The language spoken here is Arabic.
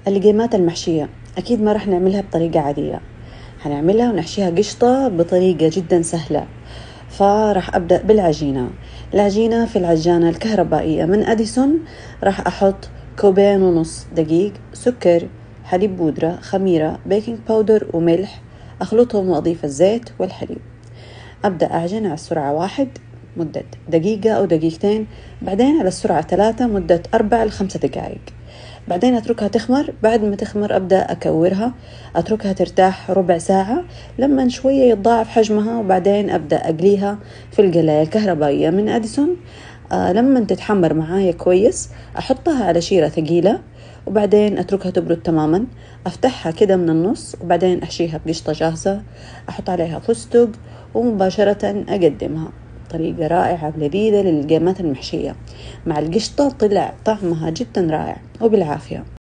القيمات المحشية أكيد ما رح نعملها بطريقة عادية، هنعملها ونحشيها قشطة بطريقة جدا سهلة. فرح أبدأ بالعجينة. العجينة في العجانة الكهربائية من أديسون رح أحط 2.5 كوب دقيق، سكر، حليب بودرة، خميرة، بيكنج باودر وملح، أخلطهم وأضيف الزيت والحليب. أبدأ أعجن على السرعة 1 مدة دقيقة أو دقيقتين، بعدين على السرعة 3 مدة 4 ل5 دقائق، بعدين أتركها تخمر. بعد ما تخمر أبدأ أكورها، أتركها ترتاح ربع ساعة لما شوية يتضاعف حجمها، وبعدين أبدأ أقليها في القلاية الكهربائية من أديسون. لما تتحمر معايا كويس أحطها على شيرة ثقيلة، وبعدين أتركها تبرد تماما. أفتحها كده من النص، وبعدين أحشيها بقشطة جاهزة، أحط عليها فستق، ومباشرة أقدمها. طريقة رائعة ولذيذة للقيمات المحشية، مع القشطة طلع طعمها جدا رائع، وبالعافية.